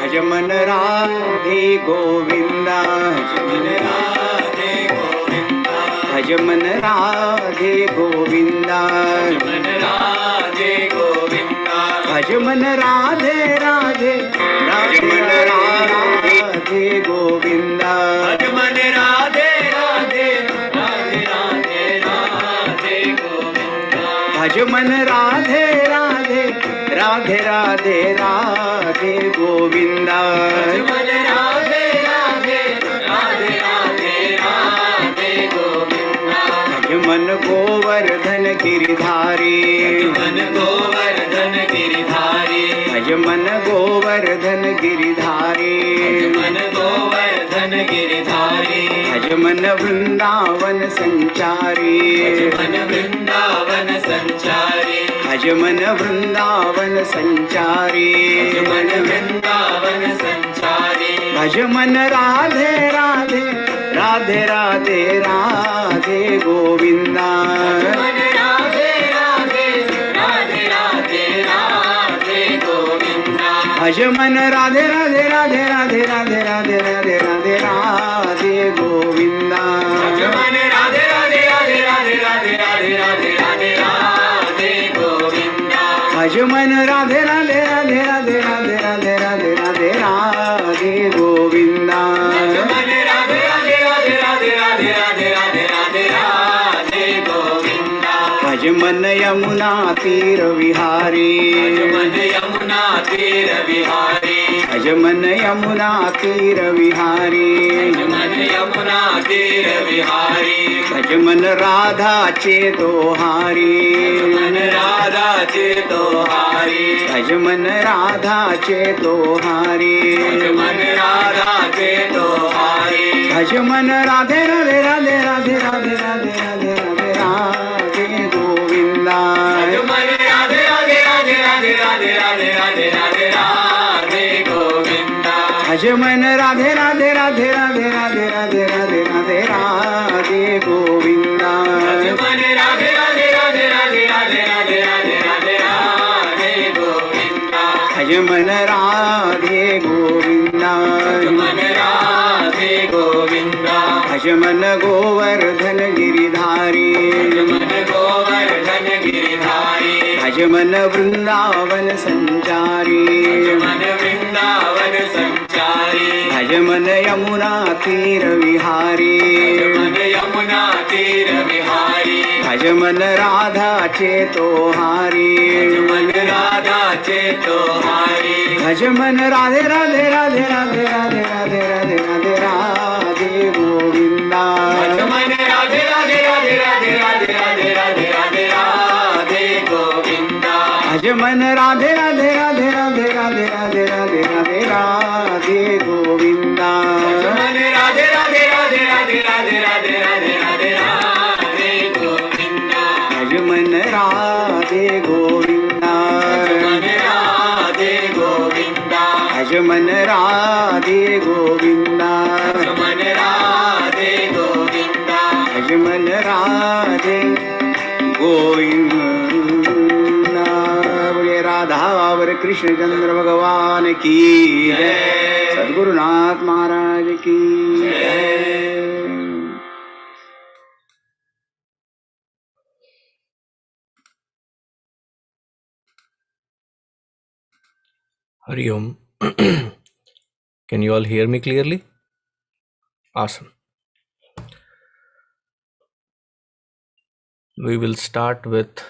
भज मन राधे गोविंदा, भज मन राधे गोविंदा, भज मन राधे राधे राधे मन राधे गोविंदा, भज मन राधे राधे राधे राधे राधे गोविंदा, भज मन राधे राधे राधे राधे राधे गोविंदा, भज मन राधे राधे राधे राधे राधे गोविंदा, भज मन गोवर्धन गिरिधारी, मन गोवर्धन गिरिधारी, भज मन गोवर्धन गिरिधारी, मन गोवर्धन गिरिधारी, भज मन वृंदावन संचारी, मन वृंदावन संचारी, भज मन वृंदावन संचारी, मन वृंदावन संचारी, भज मन राधे राधे राधे राधे राधे गोविंदा, मन राधे राधे राधे राधे राधे गोविंदा, भज मन राधे राधे राधे राधे राधे राधे राधे राधे राधे गोविंदा, भज मन राधे राधे राधे राधे राधे राधे राधे राधे राधे गोविंदा, भज मन राधे राधे राधे राधे राधे राधे राधे राधे राधे गोविंदा, भज मन राधे राधे राधे राधे राधे राधे राधे राधे राधे गोविंदा, भज मन यमुना तीर विहारी, मन यमुना तीर विहारी, भज मन यमुना तीर विहारी, मन यमुना तीर विहारी, भज मन राधा चेतोहारी, मन राधा चेतोहारी, भज मन राधा चेतोहारी, मन राधा चेतोहारी, भज मन राधे राधे राधे राधे राधे राधे राधे राधे राधे गोविंदा, भज मन राधे राधे राधे राधे राधे राधे राधे राधे राधे गोविंदा, भज मन राधे राधे राधे राधे राधे राधे राधे राधे राधे गोविंदा, भज मन राधे राधे राधे राधे राधे राधे राधे राधे राधे गोविंदा, भज मन राधे गोविंदा, मन राधे गोविंदा, भज मन गोवर्धन गिरिधारी, मन गोवर्धन गिरिधारी, भज मन वृंदावन संचारी, मन वृंदावन संचारी, भज मन यमुना तीर विहारी, मन यमुना तीर विहारी, भज मन राधा चेतोहारी, मन राधा चेतोहारी, भज मन राधे राधे राधे राधे राधे राधे राधे राधे राधे गोविंदा, भज मन राधे राधे राधे राधे राधे राधे राधे राधे राधे गोविंदा, भज मन राधे राधे राधे राधे राधे राधे राधे राधे राधे गोविंदा, भज मन राधे राधे राधे राधे राधे राधे राधे राधे राधे गोविंदा, भज मन राधे गोविंदा, मन राधे गोविंदा, भज मन राधे गोविंदा, मन राधे गोविंदा, भज मन राधे गोविंदा। बोलिए राधावर कृष्ण चंद्र भगवान की जय, सद्गुरुनाथ महाराज की जय। Hari Om. Can you all hear me clearly? Awesome. We will start with,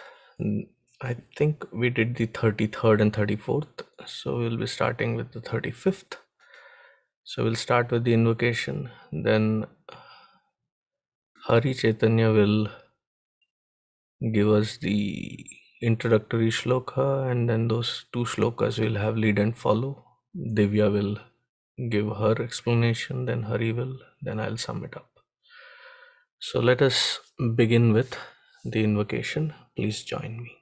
I think we did the 33rd and 34th, so we'll be starting with the 35th. So we'll start with the invocation, then Hari Chaitanya will give us the introductory shloka, and then those two shlokas will have lead and follow. Divya will give her explanation, then Hari will, then I'll sum it up. So let us begin with the invocation. Please join me.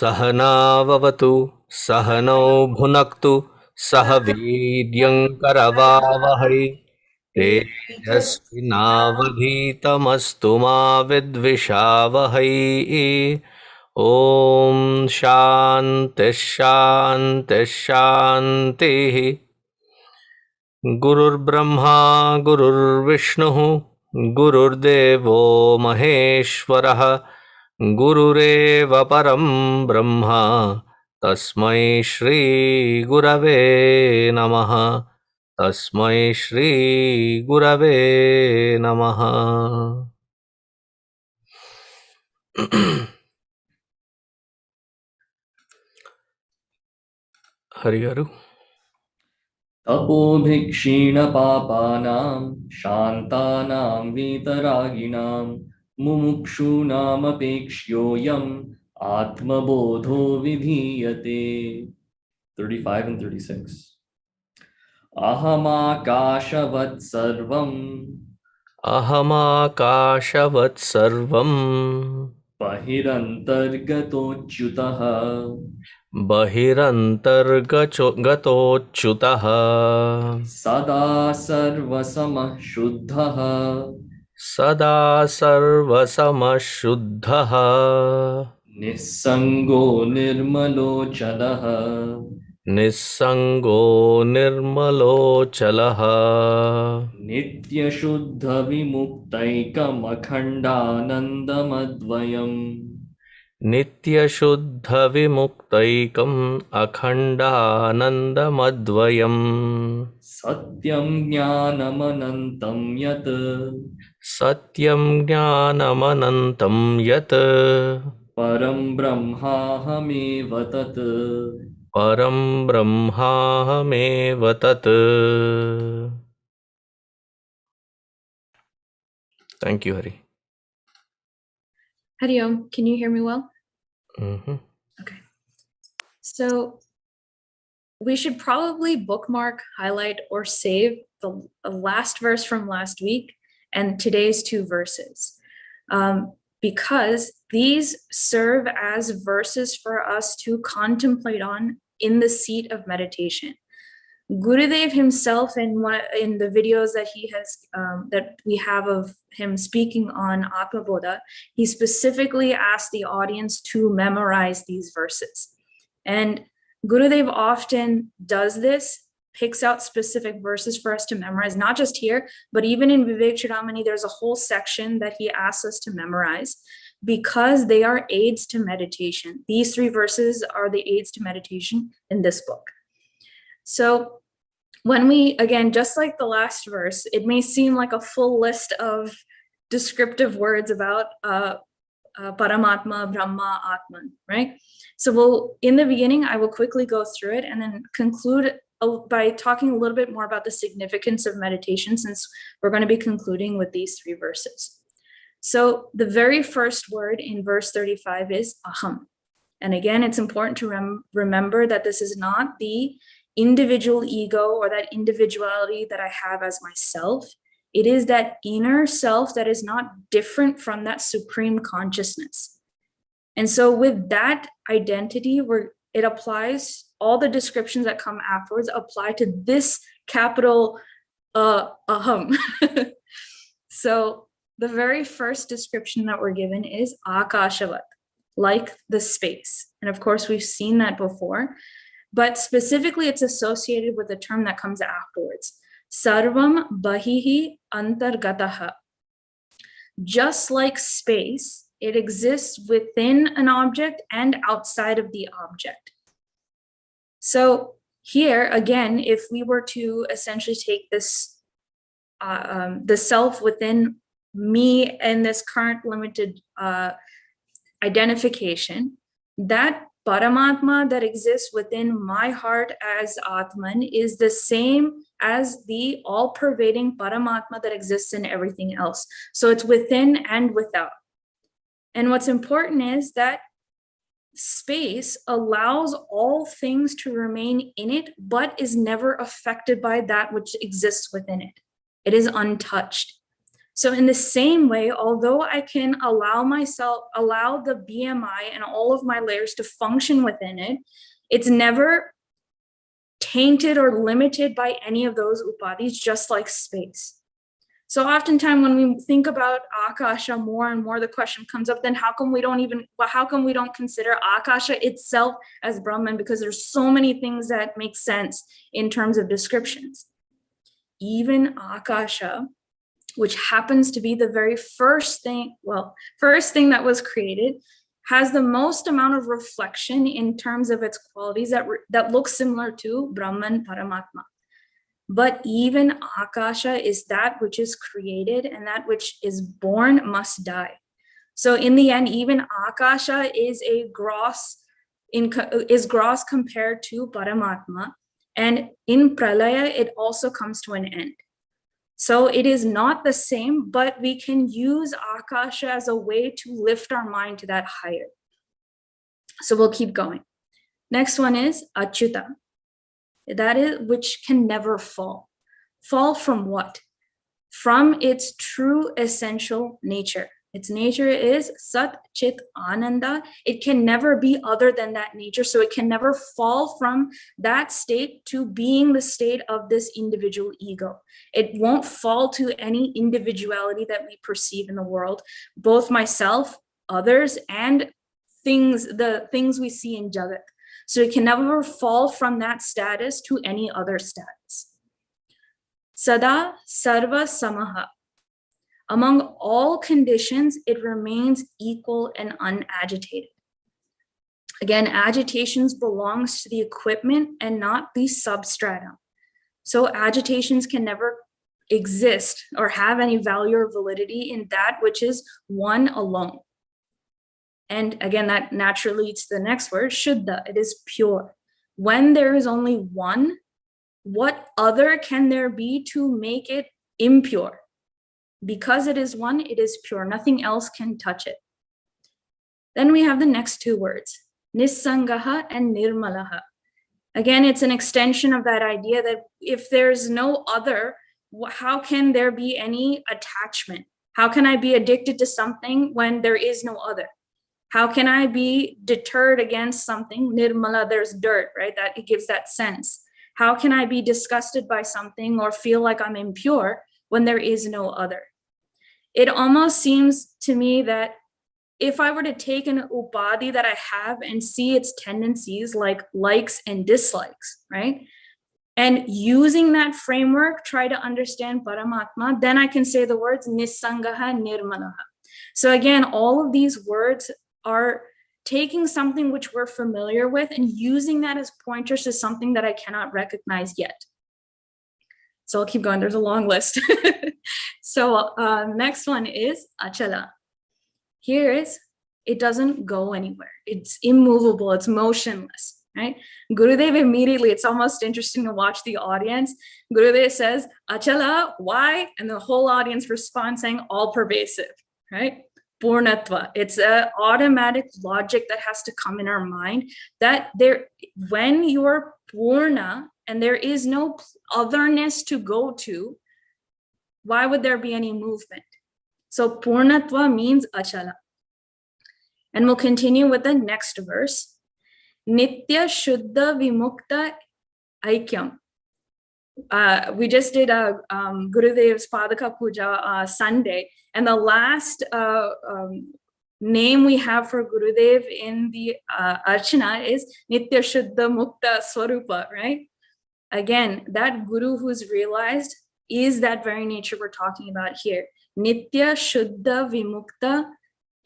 सहनाववतु सहनौ भुनक्तु सह वीर्यङ्करवावहै तेजस्विनावधीतमस्तु मा विद्विषावहै ॐ शान्तिः शान्तिः शान्तिः गुरुर्ब्रह्मा गुरुर्विष्णुः गुरुर्देवो महेश्वरः गुरुरेव परं ब्रह्म तस्मै श्री गुरवे नमः तस्मै श्री गुरवे नमः हरिहरु तपोभिक्षीणपापानां शान्तानां वीतरागिणां मुमुक्षूणामपेक्ष्योऽयम् आत्मबोधो विधीयते. 35 and 36. ahamākāśavatsarvaṃ ahamākāśavatsarvaṃ bahirantargato'cyutaḥ bahirantargato'cyutaḥ sadā sarvasamaḥ śuddhah sadā sarvasamaḥ niḥsaṅgo nirmalo'calaḥ niḥsaṅgo nirmalo'calaḥ nityashuddha vimuktaikamakhණ්डानन्दमद्वयम् nityashuddha vimuktaikam akhandanandamадваям satyam jñānamanantaṃ yat satyam jñānamanantaṃ yat param brahmāhameva tat. param brahmāhameva tat. Thank you, Hari. Hari Om, can you hear me well? Mm-hmm. Okay. So we should probably bookmark, highlight, or save the last verse from last week and today's two verses, because these serve as verses for us to contemplate on in the seat of meditation. Gurudev himself, in the videos that he has that we have of him speaking on ātmabodha, he specifically asked the audience to memorize these verses. And Gurudev often does this, picks out specific verses for us to memorize, not just here, but even in Vivek Chudamani, there's a whole section that he asks us to memorize because they are aids to meditation. These three verses are the aids to meditation in this book. So when we, again, just like the last verse, it may seem like a full list of descriptive words about Paramatma, Brahma, Atman, right? So in the beginning, I will quickly go through it and then conclude by talking a little bit more about the significance of meditation, since we're going to be concluding with these three verses. So the very first word in verse 35 is aham. And again, it's important to remember that this is not the individual ego or that individuality that I have as myself. It is that inner self that is not different from that supreme consciousness. And so with that identity, it applies, all the descriptions that come afterwards apply to this capital aham. So the very first description that we're given is ākāśavatsarvaṃ, like the space. And of course, we've seen that before. But specifically, it's associated with the term that comes afterwards. Sarvam bahirantargato'cyutaḥ. Just like space, it exists within an object and outside of the object. So here, again, if we were to essentially take this, the self within me and this current limited identification, that Paramatma that exists within my heart as Atman is the same as the all-pervading Paramatma that exists in everything else. So it's within and without. And what's important is that space allows all things to remain in it, but is never affected by that which exists within it. It is untouched. So in the same way, although I can allow the BMI and all of my layers to function within it, it's never tainted or limited by any of those upadhis, just like space. So oftentimes when we think about Akasha more and more, the question comes up, then how come we don't consider Akasha itself as Brahman? Because there's so many things that make sense in terms of descriptions. Even Akasha, which happens to be the very first thing that was created, has the most amount of reflection in terms of its qualities that looks similar to Brahman Paramatma. But even Akasha is that which is created, and that which is born must die. So in the end, even Akasha is gross compared to Paramatma. And in Pralaya, it also comes to an end. So it is not the same, but we can use Akasha as a way to lift our mind to that higher. So we'll keep going. Next one is Achyuta. That is which can never fall. Fall from what? From its true essential nature. Its nature is Sat Chit Ananda. It can never be other than that nature. So it can never fall from that state to being the state of this individual ego. It won't fall to any individuality that we perceive in the world, both myself, others, and the things we see in Jagat. So it can never fall from that status to any other status. Sadā sarvasamaḥ. Among all conditions, it remains equal and unagitated. Again, agitations belongs to the equipment and not the substratum. So agitations can never exist or have any value or validity in that which is one alone. And again, that naturally leads to the next word, shuddha. It is pure. When there is only one, what other can there be to make it impure? Because it is one, it is pure. Nothing else can touch it. Then we have the next two words, niḥsaṅgaha and nirmalo'calaḥ. Again, it's an extension of that idea that if there's no other, how can there be any attachment? How can I be addicted to something when there is no other? How can I be deterred against something? Nirmala, there's dirt, right? That it gives that sense. How can I be disgusted by something or feel like I'm impure when there is no other? It almost seems to me that if I were to take an upadhi that I have and see its tendencies like likes and dislikes, right? And using that framework, try to understand Paramatma, then I can say the words niḥsaṅgaha, nirmalo'calaḥ. So again, all of these words are taking something which we're familiar with and using that as pointers to something that I cannot recognize yet. So I'll keep going. There's a long list. So next one is achala. Here is, it doesn't go anywhere. It's immovable. It's motionless, right? Gurudev immediately, it's almost interesting to watch the audience. Gurudev says, achala, why? And the whole audience responds saying, all pervasive, right? Purnatva. It's an automatic logic that has to come in our mind that when you are purna and there is no otherness to go to, why would there be any movement? So purnatva means achala. And we'll continue with the next verse. Nitya Shuddha Vimukta Aikyam. We just did a Gurudev's Padaka Puja Sunday, and the last name we have for Gurudev in the Archana is Nitya Shuddha Mukta Swarupa, right? Again, that Guru who's realized is that very nature we're talking about here. Nitya Shuddha Vimukta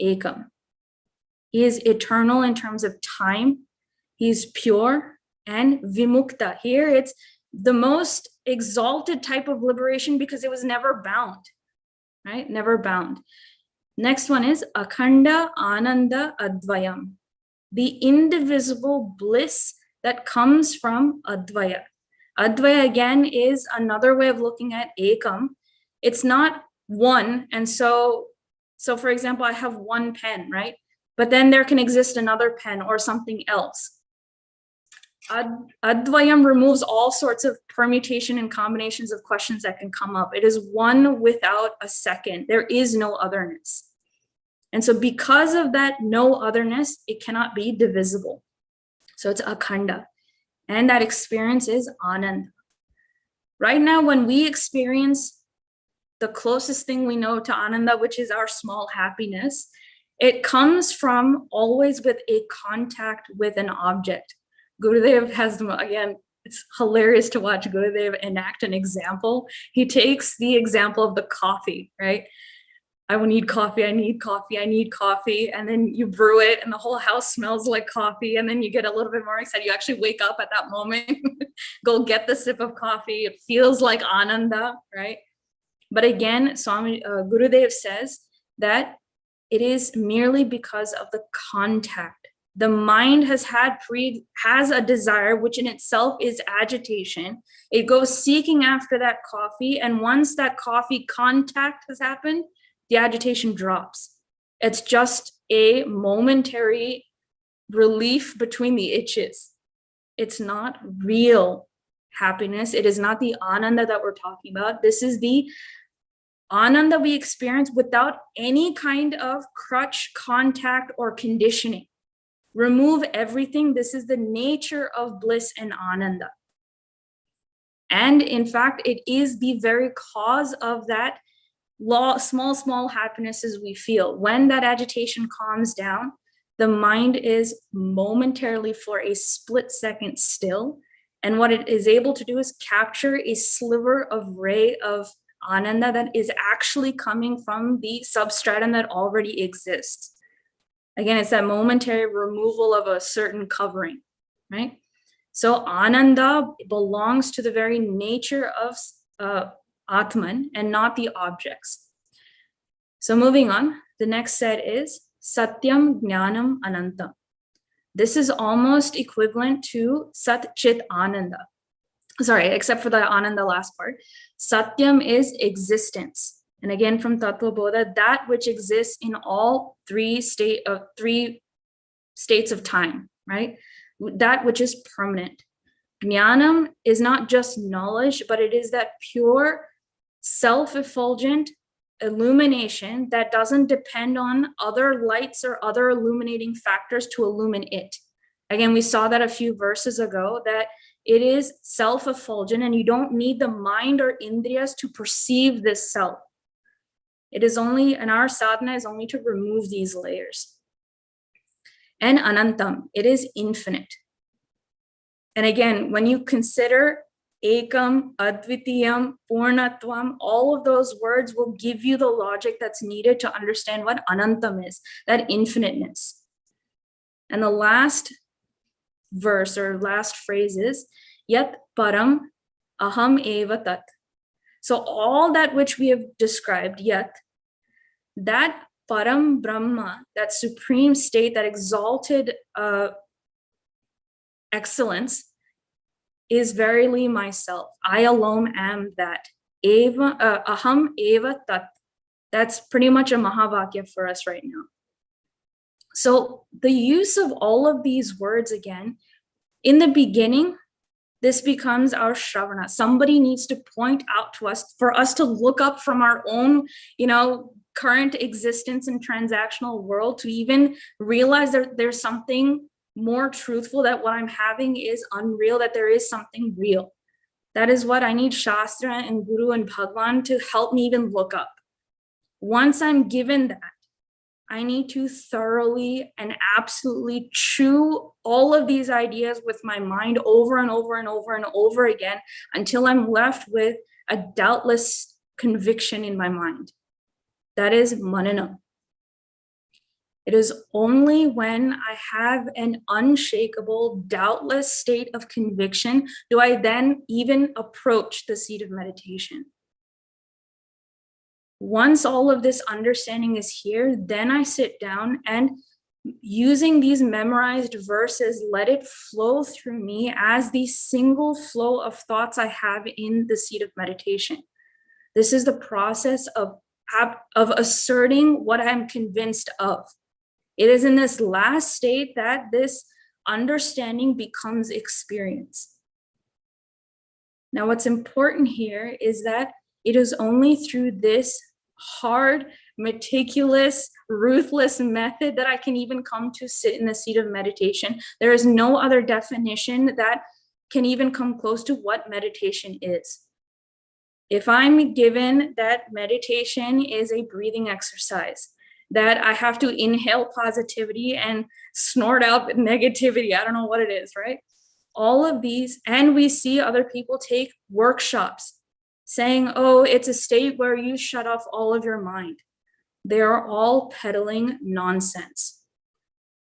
Ekam. He is eternal in terms of time. He's pure. and vimukta. Here it's the most exalted type of liberation because it was never bound, right? Never bound. Next one is akhanda ananda advayam, the indivisible bliss that comes from advaya. Advaya again is another way of looking at ekam. It's not one, and so for example, I have one pen, right? But then there can exist another pen or something else. Advayam removes all sorts of permutation and combinations of questions that can come up. It is one without a second. There is no otherness. And so because of that no otherness, it cannot be divisible. So it's akhanda. And that experience is ananda. Right now, when we experience the closest thing we know to ananda, which is our small happiness, it comes from always with a contact with an object. Gurudev has, again, it's hilarious to watch Gurudev enact an example. He takes the example of the coffee, right? I will need coffee, I need coffee, I need coffee. And then you brew it and the whole house smells like coffee. And then you get a little bit more excited. You actually wake up at that moment, go get the sip of coffee. It feels like ananda, right? But again, Gurudev says that it is merely because of the contact. The mind has a desire, which in itself is agitation. It goes seeking after that coffee. And once that coffee contact has happened, the agitation drops. It's just a momentary relief between the itches. It's not real happiness. It is not the ananda that we're talking about. This is the ananda we experience without any kind of crutch, contact, or conditioning. Remove everything. This is the nature of bliss and ananda. And in fact, it is the very cause of that small happinesses we feel. When that agitation calms down, the mind is momentarily for a split second still. And what it is able to do is capture a sliver of ray of ananda that is actually coming from the substratum that already exists. Again, it's that momentary removal of a certain covering, right? So ananda belongs to the very nature of Atman and not the objects. So moving on, the next set is satyam jñānamanantaṃ. This is almost equivalent to sat chit ananda. Sorry, except for the ananda last part. Satyam is existence. And again, from ātmabodha, that which exists in all three states of time, right? That which is permanent. Jnanam is not just knowledge, but it is that pure, self-effulgent illumination that doesn't depend on other lights or other illuminating factors to illumine it. Again, we saw that a few verses ago, that it is self-effulgent and you don't need the mind or indriyas to perceive this self. It is only, and our sadhana is only to remove these layers. And anantam, it is infinite. And again, when you consider ekam, advitiyam, purnatvam, all of those words will give you the logic that's needed to understand what anantam is, that infiniteness. And the last verse or last phrase is yatparaṃ ahamākāśavatsarvaṃ. So all that which we have described, yet, that param brahma, that supreme state, that exalted excellence, is verily myself. I alone am that. Aham eva tat. That's pretty much a mahavakya for us right now. So the use of all of these words again, in the beginning, this becomes our shravana. Somebody needs to point out to us, for us to look up from our own, current existence and transactional world to even realize that there's something more truthful, that what I'm having is unreal, that there is something real. That is what I need Shastra and Guru and Bhagwan to help me even look up. Once I'm given that, I need to thoroughly and absolutely chew all of these ideas with my mind over and over and over and over again until I'm left with a doubtless conviction in my mind. That is manana. It is only when I have an unshakable, doubtless state of conviction do I then even approach the seat of meditation. Once all of this understanding is here, then I sit down and using these memorized verses, let it flow through me as the single flow of thoughts I have in the seat of meditation. This is the process of asserting what I'm convinced of. It is in this last state that this understanding becomes experience. Now, what's important here is that it is only through this hard, meticulous, ruthless method that I can even come to sit in the seat of meditation. There is no other definition that can even come close to what meditation is. If I'm given that meditation is a breathing exercise, that I have to inhale positivity and snort out negativity, I don't know what it is, right? All of these, and we see other people take workshops saying, oh, it's a state where you shut off all of your mind. They are all peddling nonsense.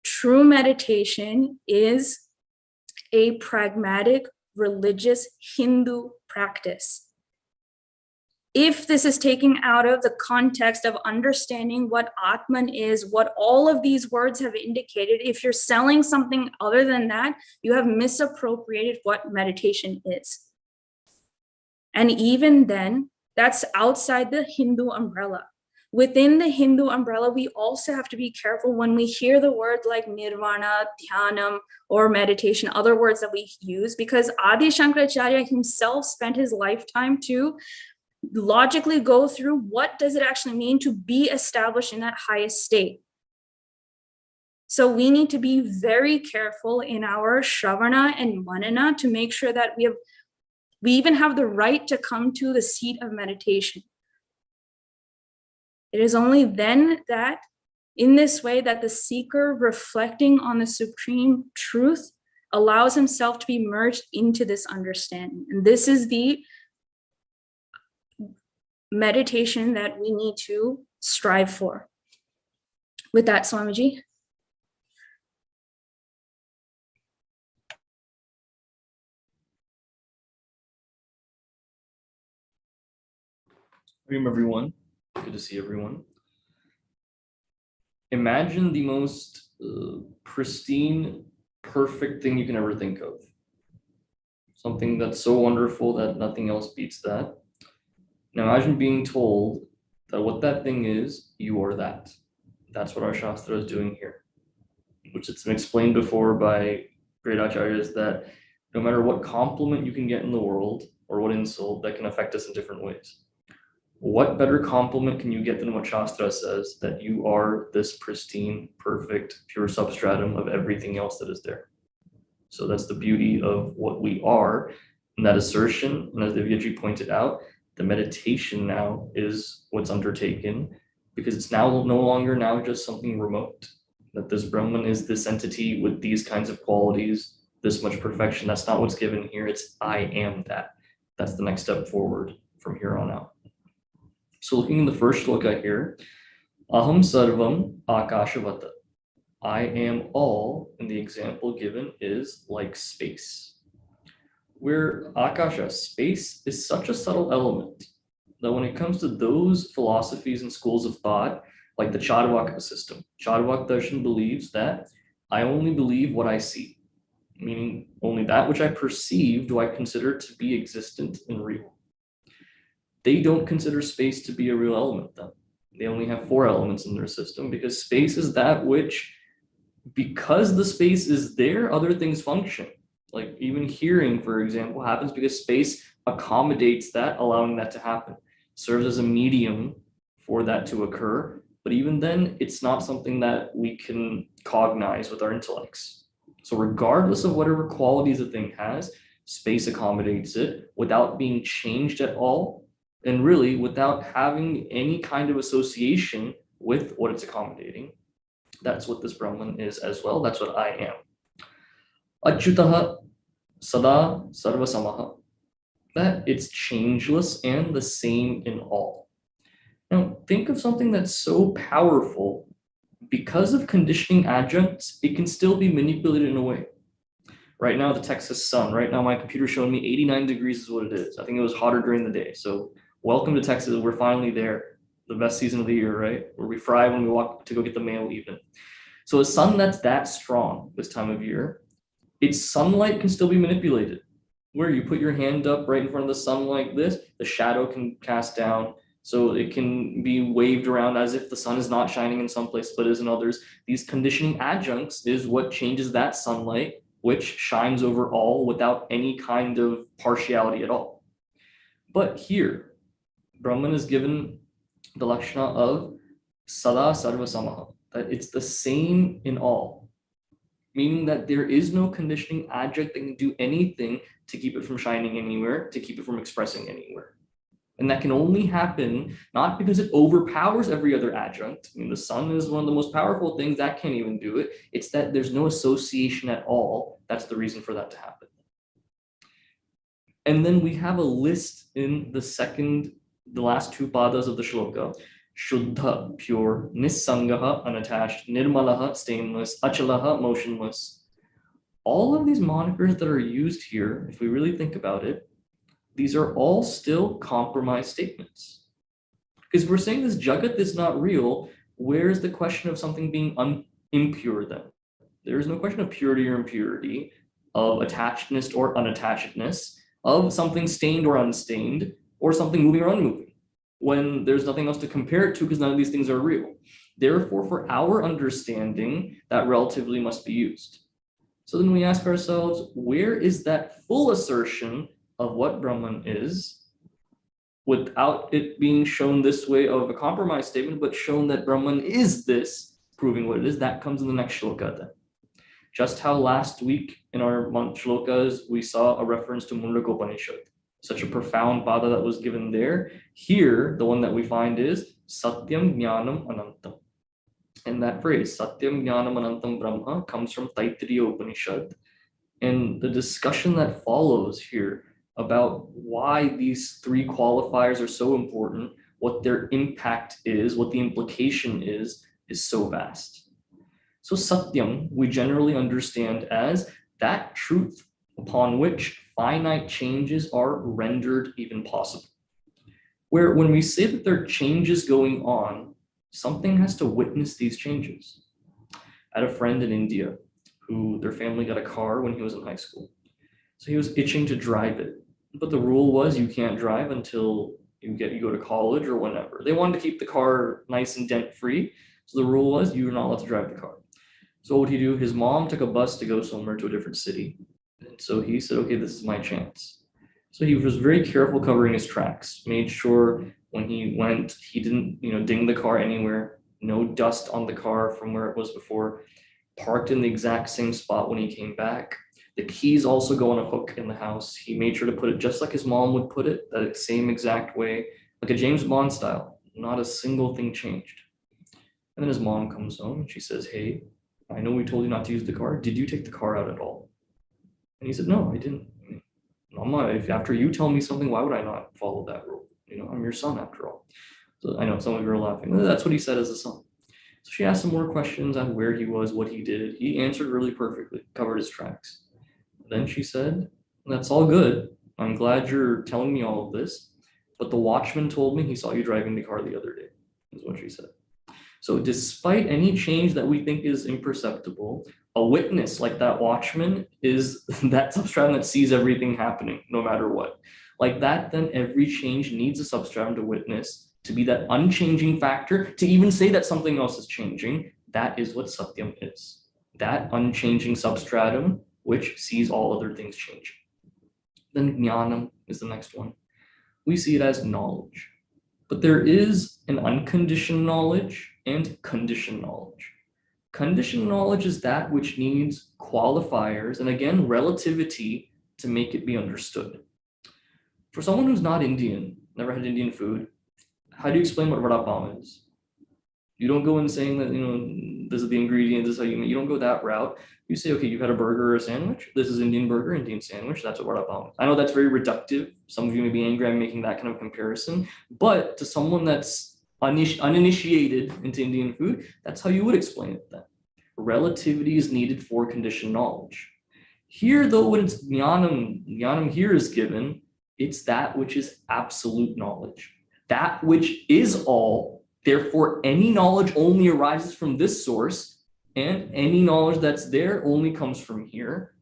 True meditation is a pragmatic, religious Hindu practice. If this is taken out of the context of understanding what Atman is, what all of these words have indicated, if you're selling something other than that, you have misappropriated what meditation is. And even then, that's outside the Hindu umbrella. Within the Hindu umbrella, we also have to be careful when we hear the word like nirvana, dhyanam, or meditation, other words that we use, because Adi śaṅkarācarya himself spent his lifetime to logically go through what does it actually mean to be established in that highest state. So we need to be very careful in our shravana and manana to make sure that we even have the right to come to the seat of meditation. It is only then that in this way that the seeker reflecting on the supreme truth allows himself to be merged into this understanding. And this is the meditation that we need to strive for. With that, Swamiji. Welcome everyone. Good to see everyone. Imagine the most pristine, perfect thing you can ever think of. Something that's so wonderful that nothing else beats that. Now imagine being told that what that thing is, you are that. That's what our Shastra is doing here, which it's been explained before by great acharyas that no matter what compliment you can get in the world or what insult, that can affect us in different ways. What better compliment can you get than what Shastra says, that you are this pristine, perfect, pure substratum of everything else that is there. So that's the beauty of what we are, and that assertion, and as Divyaji pointed out, the meditation now is what's undertaken, because it's now no longer just something remote, that this Brahman is this entity with these kinds of qualities, this much perfection. That's not what's given here. It's I am that. That's the next step forward from here on out. So looking in the first shloka here, aham sarvam ahamākāśavatsarvaṃ. I am all, and the example given is like space. Where akasha, space, is such a subtle element that when it comes to those philosophies and schools of thought, like the Charvaka system, Charvaka darshan believes that I only believe what I see, meaning only that which I perceive do I consider to be existent and real. They don't consider space to be a real element then. They only have 4 elements in their system, because space is that which, because the space is there, other things function. Like even hearing, for example, happens because space accommodates that, allowing that to happen, serves as a medium for that to occur. But even then, it's not something that we can cognize with our intellects. So regardless of whatever qualities a thing has, space accommodates it without being changed at all, and really without having any kind of association with what it's accommodating. That's what this Brahman is as well. That's what I am. Achyutaḥ, sadā, sarvasamaḥ. That it's changeless and the same in all. Now, think of something that's so powerful because of conditioning adjuncts, it can still be manipulated in a way. Right now, the Texas sun, right now my computer showing me 89 degrees is what it is. I think it was hotter during the day. So welcome to Texas, we're finally there. The best season of the year, right? Where we fry when we walk to go get the mail even. So a sun that's that strong this time of year, its sunlight can still be manipulated. Where you put your hand up right in front of the sun like this, the shadow can cast down. So it can be waved around as if the sun is not shining in some places, but is in others. These conditioning adjuncts is what changes that sunlight, which shines over all without any kind of partiality at all. But here, Brahman is given the lakshana of sadā sarvasamaḥ, that it's the same in all, meaning that there is no conditioning adjunct that can do anything to keep it from shining anywhere, to keep it from expressing anywhere. And that can only happen not because it overpowers every other adjunct. I mean, the sun is one of the most powerful things that can't even do it. It's that there's no association at all. That's the reason for that to happen. And then we have a list in the last two padas of the shloka. Shuddha, pure, niḥsaṅgo, unattached, nirmalo'calaḥ, stainless, acalaḥ, motionless. All of these monikers that are used here, if we really think about it, these are all still compromise statements. Because we're saying this jagat is not real, where is the question of something being impure then? There is no question of purity or impurity, of attachedness or unattachedness, of something stained or unstained, or something moving or unmoving, when there's nothing else to compare it to because none of these things are real. Therefore, for our understanding, that relatively must be used. So then we ask ourselves, where is that full assertion of what Brahman is, without it being shown this way of a compromise statement, but shown that Brahman is this, proving what it is? That comes in the next shloka then. Just how last week in our month shlokas, we saw a reference to Mundakopanishad, such a profound pada that was given there. Here, the one that we find is satyam jñānamanantaṃ. And that phrase, satyam jñānamanantaṃ Brahma, comes from Taittiriya Upanishad. And the discussion that follows here about why these three qualifiers are so important, what their impact is, what the implication is so vast. So satyam, we generally understand as that truth upon which finite changes are rendered even possible. Where when we say that there are changes going on, something has to witness these changes. I had a friend in India who their family got a car when he was in high school. So he was itching to drive it. But the rule was you can't drive until you go to college or whenever. They wanted to keep the car nice and dent-free. So the rule was you're not allowed to drive the car. So what did he do? His mom took a bus to go somewhere to a different city. And so he said, okay, this is my chance. So he was very careful covering his tracks, made sure when he went, he didn't, ding the car anywhere, no dust on the car from where it was before, parked in the exact same spot when he came back. The keys also go on a hook in the house. He made sure to put it just like his mom would put it, that same exact way, like a James Bond style. Not a single thing changed. And then his mom comes home and she says, hey, I know we told you not to use the car. Did you take the car out at all? And he said, no, I didn't. If after you tell me something, why would I not follow that rule? I'm your son after all. So I know some of you are laughing. That's what he said as a son. So she asked some more questions on where he was, what he did. He answered really perfectly, covered his tracks. Then she said, that's all good. I'm glad you're telling me all of this. But the watchman told me he saw you driving the car the other day, is what she said. So despite any change that we think is imperceptible, a witness like that watchman is that substratum that sees everything happening, no matter what. Like that, then every change needs a substratum to witness, to be that unchanging factor, to even say that something else is changing. That is what satyam is. That unchanging substratum which sees all other things changing. Then jnanam is the next one. We see it as knowledge. But there is an unconditioned knowledge and conditioned knowledge. Conditioned knowledge is that which needs qualifiers and again, relativity to make it be understood. For someone who's not Indian, never had Indian food, how do you explain what vada pav is? You don't go in saying that, this is the ingredient, this is how you make. You don't go that route. You say, okay, you've had a burger or a sandwich. This is Indian burger, Indian sandwich. That's what vada pav is. I know that's very reductive. Some of you may be angry I'm making that kind of comparison. But to someone that's uninitiated into Indian food, that's how you would explain it then. Relativity is needed for conditioned knowledge. Here, though, when it's jnanam here is given, it's that which is absolute knowledge. That which is all, therefore any knowledge only arises from this source, and any knowledge that's there only comes from here.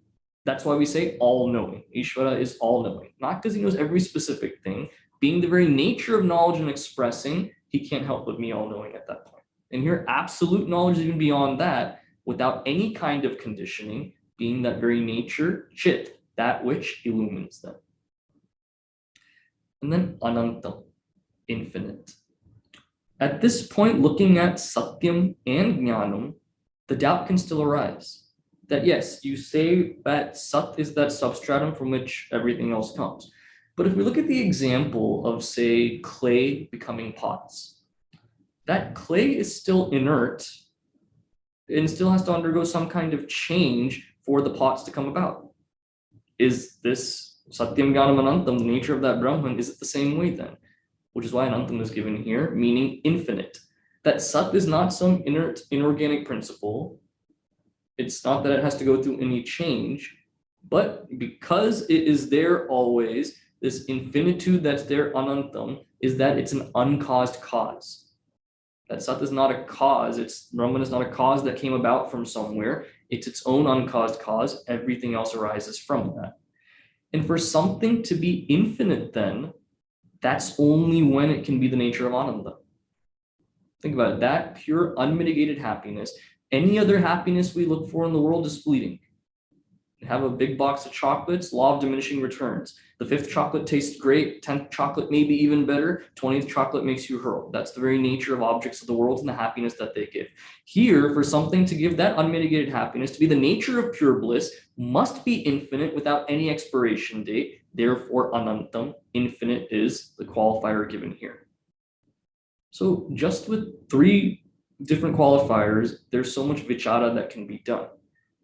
That's why we say all-knowing. Ishvara is all-knowing, not because he knows every specific thing. Being the very nature of knowledge and expressing, he can't help but be all-knowing at that point. And here, absolute knowledge is even beyond that, without any kind of conditioning, being that very nature, chit, that which illumines them. And then anantam, infinite. At this point, looking at satyam and jnanam, the doubt can still arise. That yes, you say that sat is that substratum from which everything else comes. But if we look at the example of, say, clay becoming pots, that clay is still inert and still has to undergo some kind of change for the pots to come about. Is this satyam jñānamanantaṃ, the nature of that Brahman, is it the same way then? Which is why anantam is given here, meaning infinite. That sat is not some inert, inorganic principle. It's not that it has to go through any change, but because it is there always, this infinitude that's there, anantam, is that it's an uncaused cause. That sat is not a cause, Brahman is not a cause that came about from somewhere. It's its own uncaused cause. Everything else arises from that. And for something to be infinite then, that's only when it can be the nature of ananda. Think about it, that pure unmitigated happiness. Any other happiness we look for in the world is fleeting. You have a big box of chocolates, law of diminishing returns. The 5th chocolate tastes great, 10th chocolate maybe even better, 20th chocolate makes you hurl. That's the very nature of objects of the world and the happiness that they give. Here, for something to give that unmitigated happiness, to be the nature of pure bliss, must be infinite without any expiration date. Therefore, anantam, infinite, is the qualifier given here. So just with 3 different qualifiers, there's so much vichara that can be done.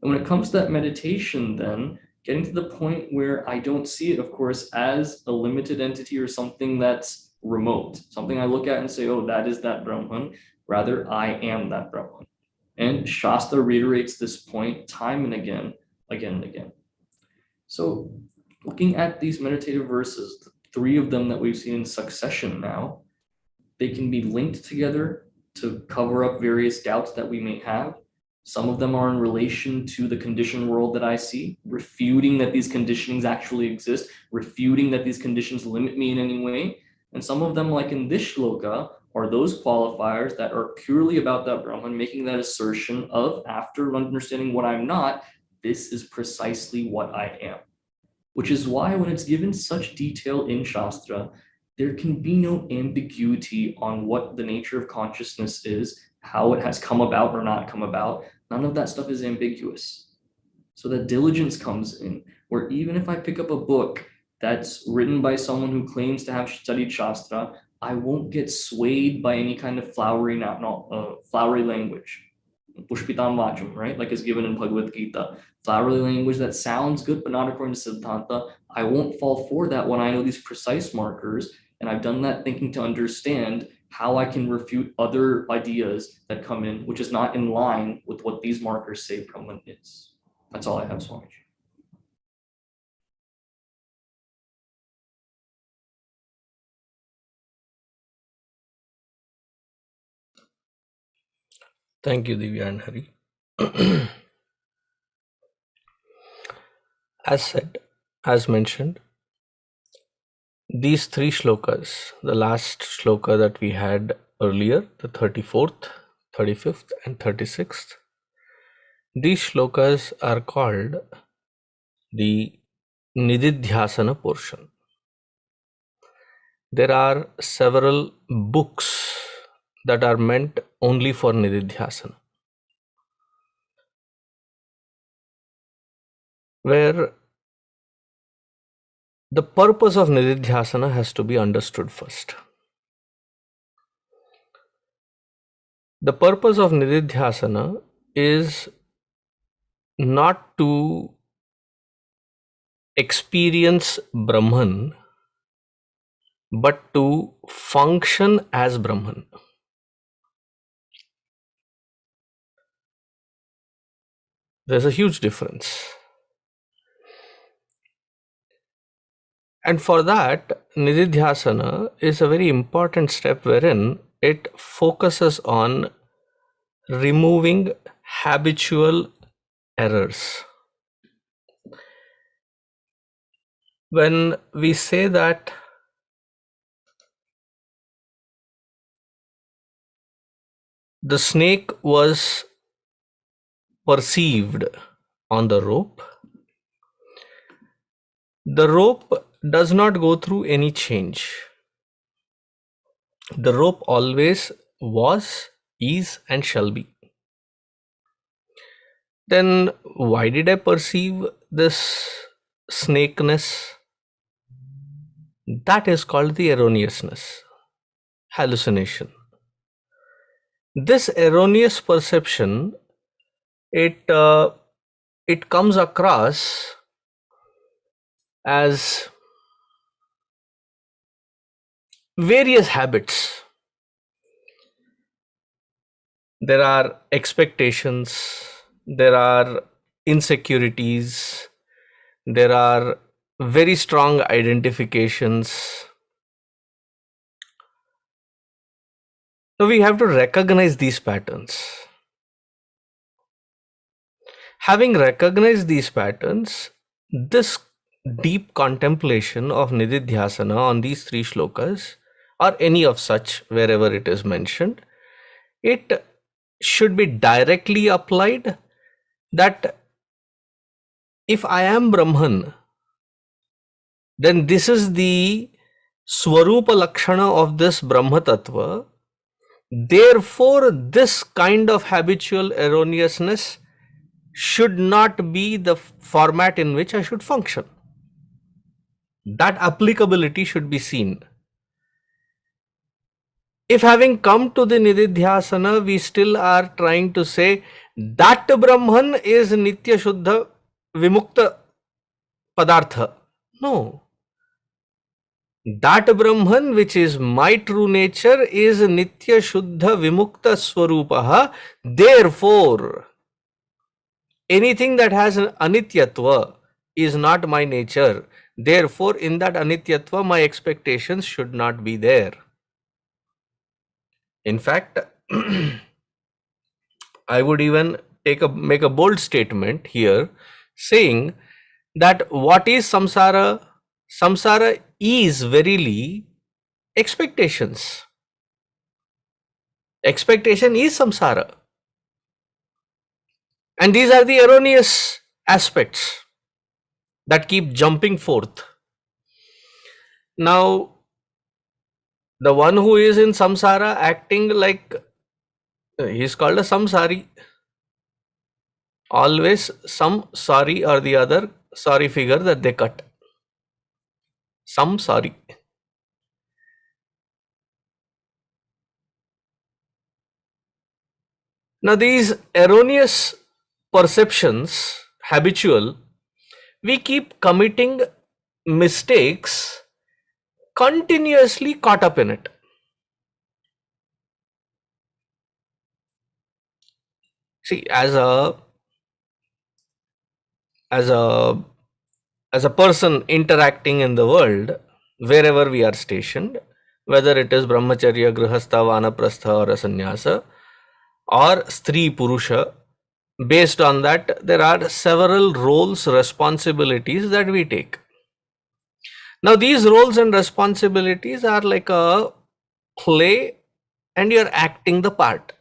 And when it comes to that meditation, then getting to the point where I don't see it, of course, as a limited entity or something that's remote, something I look at and say, oh, that is that Brahman. Rather, I am that Brahman. And Shastra reiterates this point time and again and again. So looking at these meditative verses, the 3 of them that we've seen in succession now, they can be linked together to cover up various doubts that we may have. Some of them are in relation to the conditioned world that I see, refuting that these conditionings actually exist, refuting that these conditions limit me in any way. And some of them, like in this shloka, are those qualifiers that are purely about that Brahman, making that assertion of, after understanding what I'm not, this is precisely what I am. Which is why when it's given such detail in Shastra, there can be no ambiguity on what the nature of consciousness is, how it has come about or not come about. None of that stuff is ambiguous. So that diligence comes in, where even if I pick up a book that's written by someone who claims to have studied Shastra, I won't get swayed by any kind of flowery language. Pushpitam vacham, right? Like is given in Bhagavad Gita. Flowery language that sounds good, but not according to Siddhanta. I won't fall for that when I know these precise markers. And I've done that thinking to understand how I can refute other ideas that come in, which is not in line with what these markers say Brahman is. That's all I have, Swamiji. Thank you, Divya and Hari. As mentioned, these 3 shlokas, the last shloka that we had earlier, the 34th, 35th, and 36th, these shlokas are called the Nididhyasana portion. There are several books that are meant only for Nididhyasana, where the purpose of Nididhyasana has to be understood first. The purpose of Nididhyasana is not to experience Brahman, but to function as Brahman. There's a huge difference. And for that, nididhyasana is a very important step wherein it focuses on removing habitual errors. When we say that the snake was perceived on the rope does not go through any change. The rope always was, is, and shall be. Then why did I perceive this snakeness? That is called the erroneousness, hallucination. This erroneous perception, it comes across as various habits. There are expectations, there are insecurities, there are very strong identifications. So we have to recognize these patterns. Having recognized these patterns, this deep contemplation of nididhyasana on these three shlokas, or any of such wherever it is mentioned, it should be directly applied that if I am Brahman, then this is the Swarupa Lakshana of this Brahma Tattva. Therefore, this kind of habitual erroneousness should not be the format in which I should function. That applicability should be seen. If having come to the nididhyasana, we still are trying to say that Brahman is Nitya Shuddha Vimukta Padartha. No. That Brahman, which is my true nature, is Nitya Shuddha Vimukta Swarupaha. Therefore, anything that has an anityatva is not my nature. Therefore, in that anityatva, my expectations should not be there. In fact, I would even make a bold statement here saying that what is samsara? Samsara is verily expectations. Expectation is samsara. And these are the erroneous aspects that keep jumping forth. Now, the one who is in samsara acting like he is called a samsari. Always some sorry or the other sorry figure that they cut. Samsari. Now these erroneous perceptions, habitual, we keep committing mistakes, continuously caught up in it. See, as a person interacting in the world, wherever we are stationed, whether it is brahmacharya, grihastha, vanaprastha or a sannyasa, or stri purusha, based on that there are several roles, responsibilities that we take. Now these roles and responsibilities are like a play and you're acting the part.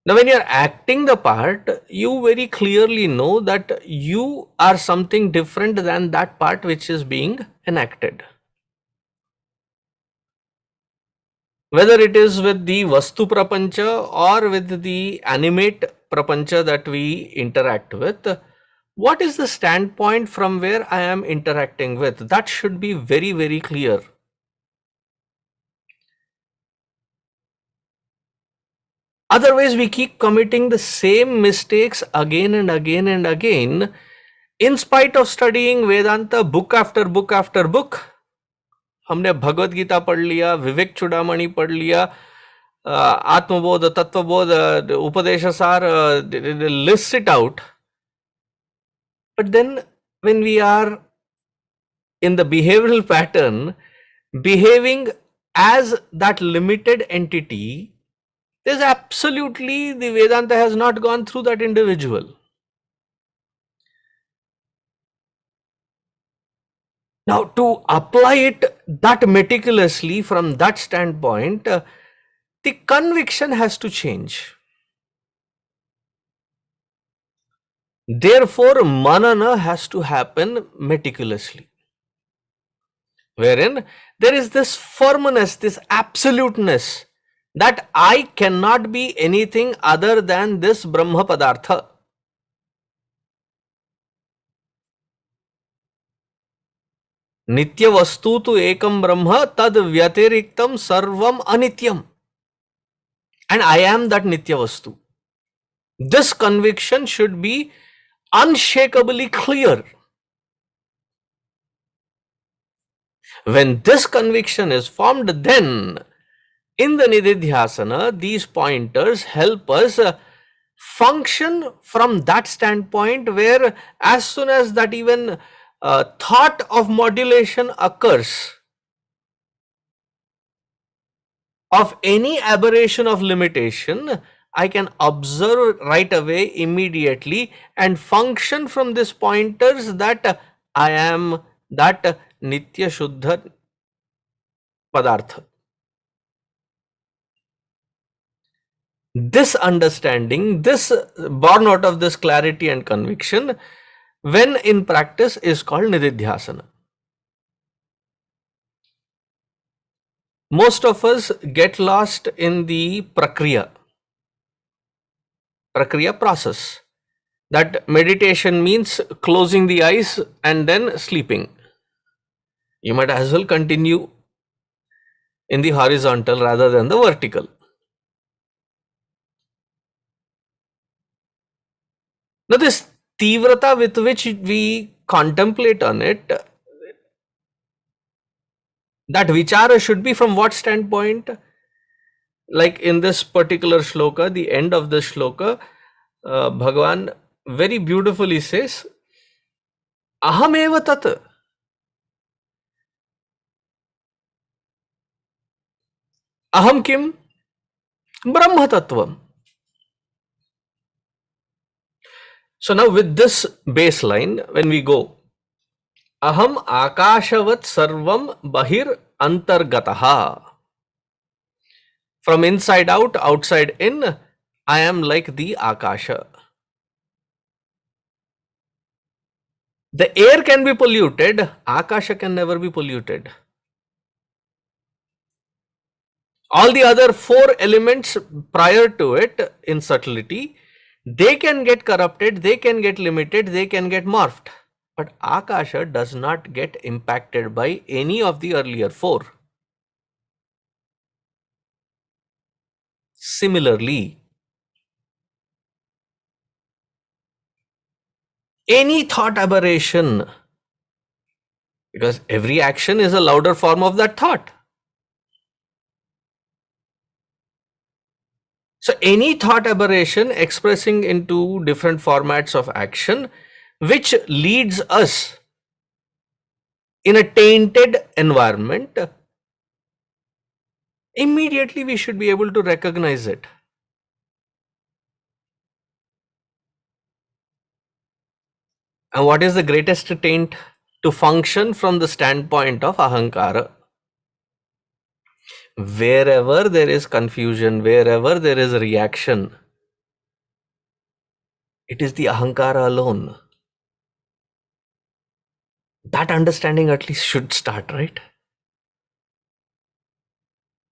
Now when you're acting the part, you very clearly know that you are something different than that part which is being enacted. Whether it is with the Vastu Prapancha or with the animate Prapancha that we interact with, what is the standpoint from where I am interacting with? That should be very, very clear. Otherwise, we keep committing the same mistakes again and again and again, in spite of studying Vedanta book after book after book. हमने भगवद गीता पढ़ लिया, विवेक चूड़ामणि पढ़ लिया, ātmabodha, tattvabodha, the upadeshasar, they lists it out. But then when we are in the behavioral pattern, behaving as that limited entity, there's absolutely, the Vedanta has not gone through that individual. Now, to apply it that meticulously from that standpoint, the conviction has to change. Therefore, manana has to happen meticulously, wherein there is this firmness, this absoluteness, that I cannot be anything other than this Brahma Padartha. Nitya vastu tu ekam Brahma tad vyatiriktam sarvam anityam. And I am that Nitya vastu. This conviction should be unshakably clear. When this conviction is formed, then in the nididhyasana, these pointers help us function from that standpoint, where as soon as that even thought of modulation occurs, of any aberration of limitation, I can observe right away, immediately, and function from these pointers that I am that Nitya Shuddha Padartha. This understanding, this born out of this clarity and conviction, when in practice, is called nididhyasana. Most of us get lost in the prakriya process. That meditation means closing the eyes and then sleeping. You might as well continue in the horizontal rather than the vertical. Now, this tivrata with which we contemplate on it, that vichara should be from what standpoint? Like in this particular shloka, the end of the shloka, Bhagavan very beautifully says, ahamākāśavatsarvaṃ tat. Aham kim? Brahma tattvam. So now with this baseline, when we go, ahamākāśavatsarvaṃ bahirantargato'cyutaḥ. From inside out, outside in, I am like the Akasha. The air can be polluted, Akasha can never be polluted. All the other four elements prior to it in subtlety, they can get corrupted, they can get limited, they can get morphed. But Akasha does not get impacted by any of the earlier four. Similarly, any thought aberration, because every action is a louder form of that thought. So any thought aberration expressing into different formats of action, which leads us in a tainted environment, immediately we should be able to recognize it. And what is the greatest taint? To function from the standpoint of ahankara. Wherever there is confusion, wherever there is a reaction, it is the ahankara alone. That understanding at least should start, right?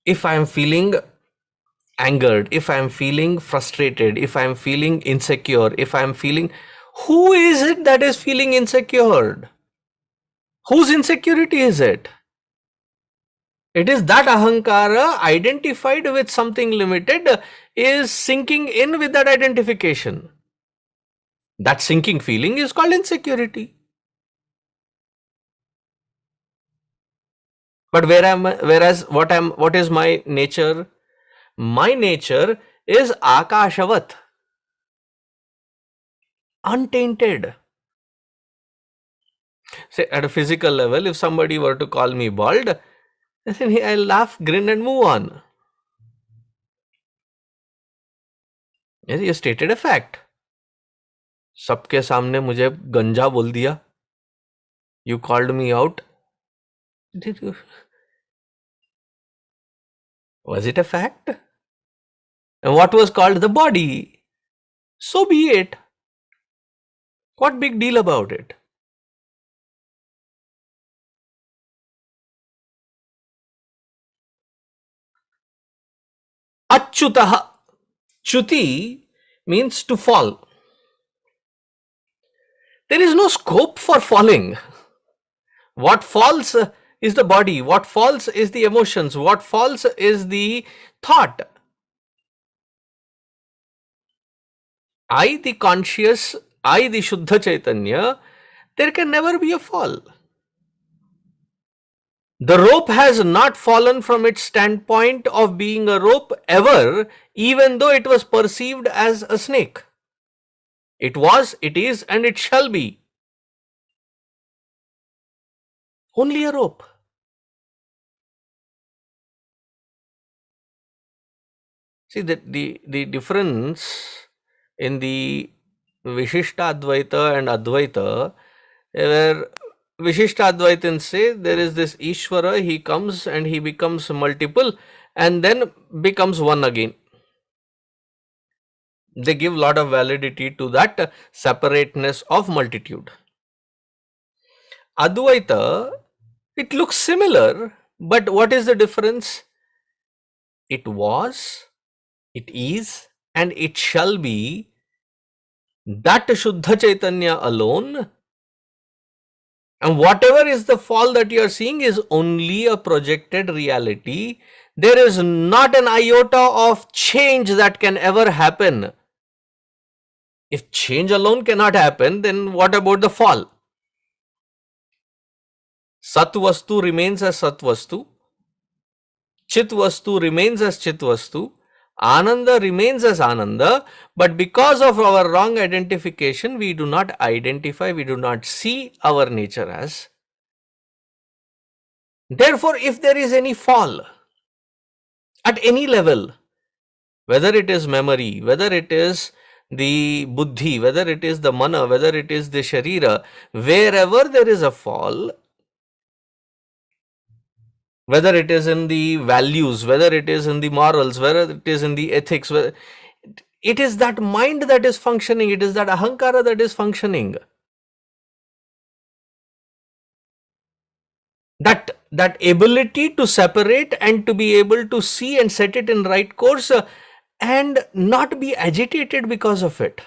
If I am feeling angered, if I am feeling frustrated, if I am feeling insecure, if I am feeling, who is it that is feeling insecure? Whose insecurity is it? It is that ahankara identified with something limited is sinking in with that identification. That sinking feeling is called insecurity. But what is my nature? My nature is ākāśavatāṃ, untainted. Say at a physical level, if somebody were to call me bald, then I'll laugh, grin and move on. Yes, you stated a fact. सबके सामने मुझे गंजा बोल दिया. You called me out. Did you? Was it a fact? And what was called the body? So be it. What big deal about it? Achyutaḥ. Chuti means to fall. There is no scope for falling. What falls is the body. What falls is the emotions. What falls is the thought. I, the conscious, I, the Shuddha Chaitanya, there can never be a fall. The rope has not fallen from its standpoint of being a rope ever, even though it was perceived as a snake. It was, it is, and it shall be. Only a rope. See that the difference in the Vishishta Advaita and Advaita, where Vishishta Advaitins say there is this Ishvara, he comes and he becomes multiple and then becomes one again. They give lot of validity to that separateness of multitude. Advaita, it looks similar, but what is the difference? It was, it is, and it shall be that Shuddha Chaitanya alone. And whatever is the fall that you are seeing is only a projected reality. There is not an iota of change that can ever happen. If change alone cannot happen, then what about the fall? Sat Vastu remains as Sat Vastu. Chit Vastu remains as Chit Vastu. Ananda remains as Ananda, but because of our wrong identification, we do not identify, we do not see our nature as. Therefore, if there is any fall at any level, whether it is memory, whether it is the buddhi, whether it is the mana, whether it is the sharira, wherever there is a fall, whether it is in the values, whether it is in the morals, whether it is in the ethics, it is that mind that is functioning, it is that ahankara that is functioning. That ability to separate and to be able to see and set it in right course and not be agitated because of it.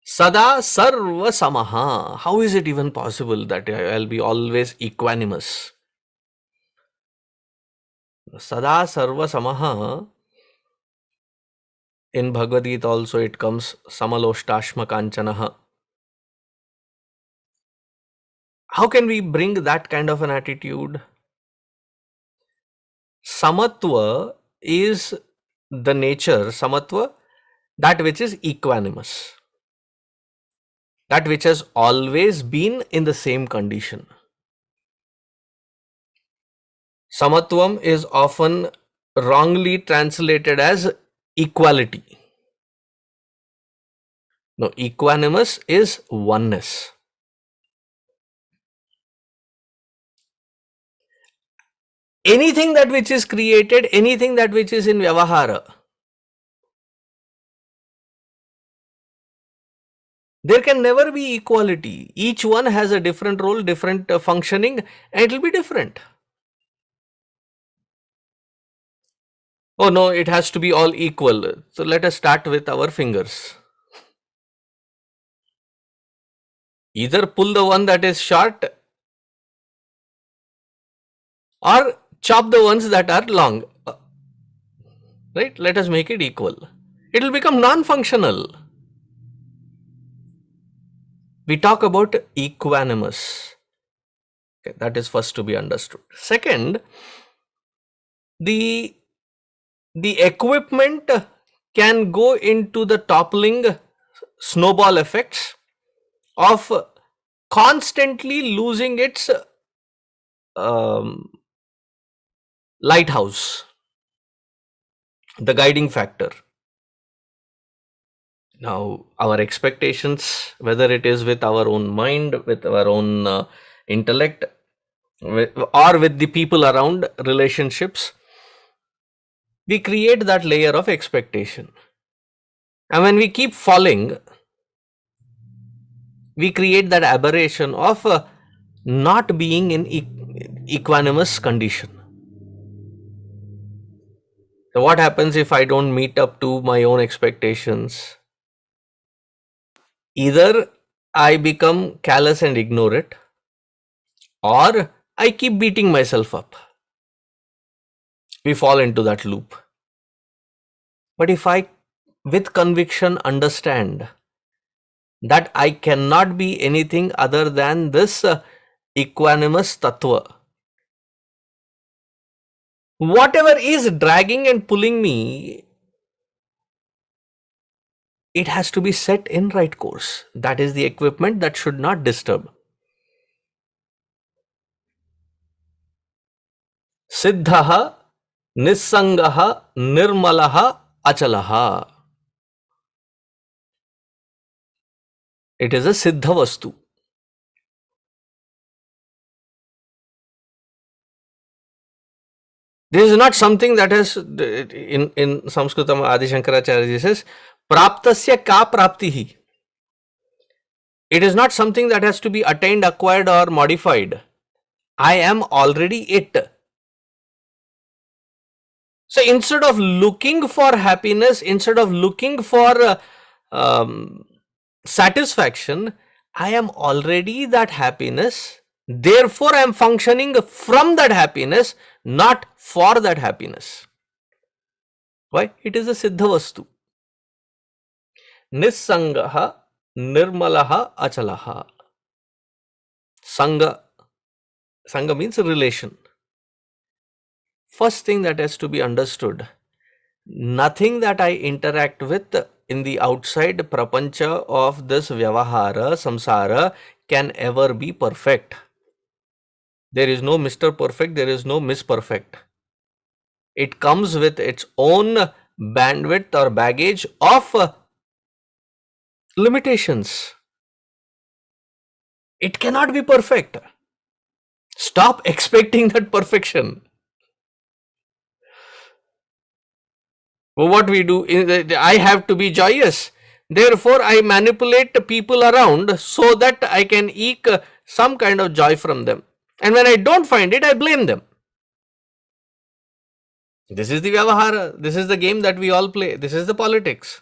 Sadā sarvasamaḥ. How is it even possible that I'll be always equanimous? Sadā sarvasamaḥ. In Bhagavad Gita also it comes samaloshtāśma kañcanah. How can we bring that kind of an attitude? Samatva is the nature, samatva, that which is equanimous, that which has always been in the same condition. Samatvam is often wrongly translated as equality. No, equanimous is oneness. Anything that which is created, anything that which is in vyavahara, there can never be equality. Each one has a different role, different functioning, and it will be different. Oh no, it has to be all equal. So let us start with our fingers. Either pull the one that is short or chop the ones that are long. Right? Let us make it equal. It will become non-functional. We talk about equanimous. Okay, that is first to be understood. Second, the equipment can go into the toppling snowball effects of constantly losing its lighthouse, the guiding factor. Now, our expectations, whether it is with our own mind, with our own intellect, or with the people around, relationships, we create that layer of expectation. And when we keep falling, we create that aberration of not being in equanimous condition. So what happens if I don't meet up to my own expectations? Either I become callous and ignore it, or I keep beating myself up. We fall into that loop. But if I, with conviction, understand that I cannot be anything other than this equanimous tattva, whatever is dragging and pulling me, it has to be set in right course. That is the equipment that should not disturb. Siddha, niḥsaṅgah, nirmalo'calaḥ. It is a siddha vastu. This is not something that has, in Sanskritam, Adi śaṅkarācarya says, praptasya ka praptihi. It is not something that has to be attained, acquired, or modified. I am already it. So instead of looking for happiness, instead of looking for satisfaction, I am already that happiness. Therefore, I am functioning from that happiness, not for that happiness. Why? It is a siddha vastu. Niḥsaṅgah, nirmalo'calaḥ. Sangha. Sangha means relation. First thing that has to be understood, nothing that I interact with in the outside prapancha of this vyavahara, samsara, can ever be perfect. There is no Mr. Perfect, there is no Miss Perfect. It comes with its own bandwidth or baggage of limitations. It cannot be perfect. Stop expecting that perfection. Well, what we do is, I have to be joyous. Therefore, I manipulate people around so that I can eke some kind of joy from them. And when I don't find it, I blame them. This is the vyavahara. This is the game that we all play. This is the politics.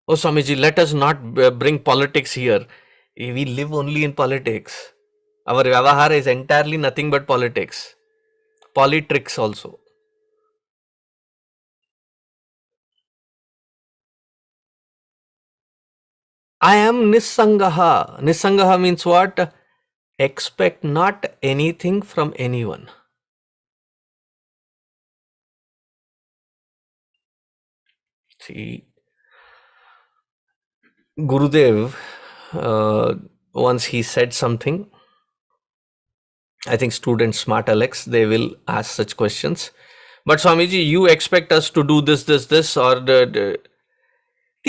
Oh, Swamiji, let us not bring politics here. We live only in politics. Our vyavahara is entirely nothing but politics. Politricks also. I am niḥsaṅgah. Niḥsaṅgah means what? Expect not anything from anyone. See, Gurudev, once he said something. I think students, smart Alex, they will ask such questions. But Swamiji, you expect us to do this, or the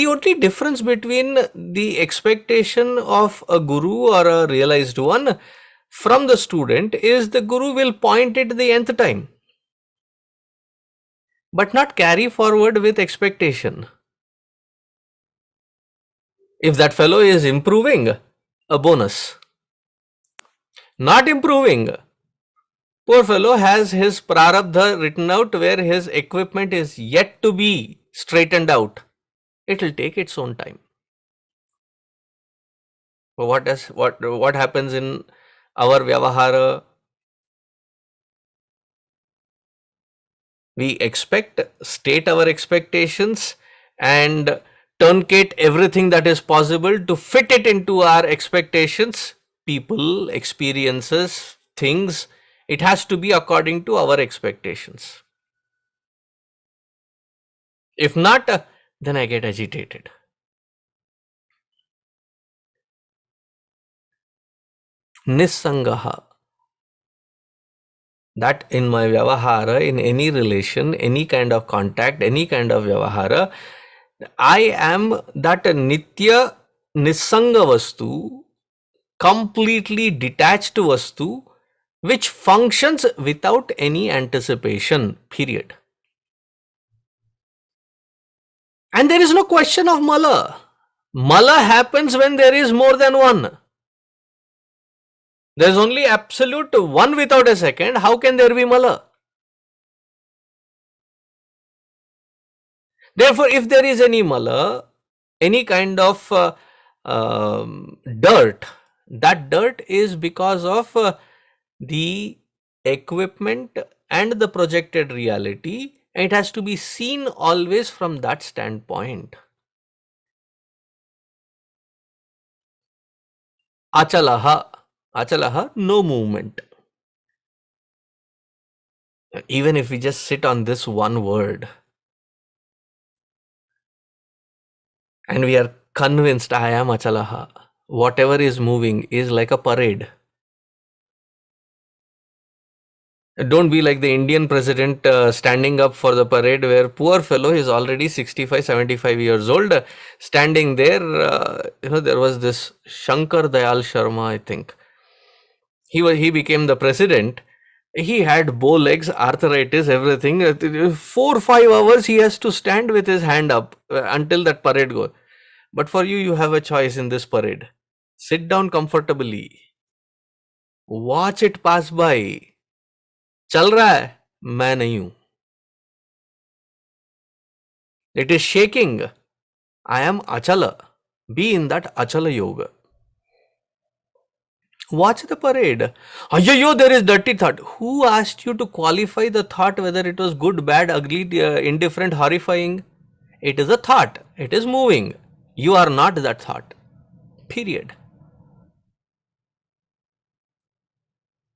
only difference between the expectation of a guru or a realized one from the student is the guru will point it the nth time, but not carry forward with expectation. If that fellow is improving, a bonus. Not improving, poor fellow has his prarabdha written out where his equipment is yet to be straightened out. It will take its own time. But what happens in our vyavahara? We state our expectations and truncate everything that is possible to fit it into our expectations. People, experiences, things, It has to be according to our expectations. If not, then I get agitated. Niḥsaṅgaha. That in my vyavahara, in any relation, any kind of contact, any kind of vyavahara, I am that nitya niḥsaṅga vastu, completely detached vastu, which functions without any anticipation, period. And there is no question of mala. Mala happens when there is more than one. There is only absolute one without a second. How can there be mala? Therefore, if there is any mala, any kind of dirt, that dirt is because of the equipment and the projected reality. It has to be seen always from that standpoint. Achalaha, no movement. Even if we just sit on this one word and we are convinced I am achalaha, whatever is moving is like a parade. Don't be like the Indian president standing up for the parade, where poor fellow is already 65, 75 years old, standing there. There was this Shankar Dayal Sharma, I think. He became the president. He had bow legs, arthritis, everything. 4 or 5 hours he has to stand with his hand up until that parade goes. But for you, you have a choice in this parade. Sit down comfortably. Watch it pass by. चल रहा है, मैं नहीं हूं. It is shaking. I am achala. Be in that achala yoga. Watch the parade. Ayyo, there is dirty thought. Who asked you to qualify the thought whether it was good, bad, ugly, indifferent, horrifying? It is a thought. It is moving. You are not that thought. Period.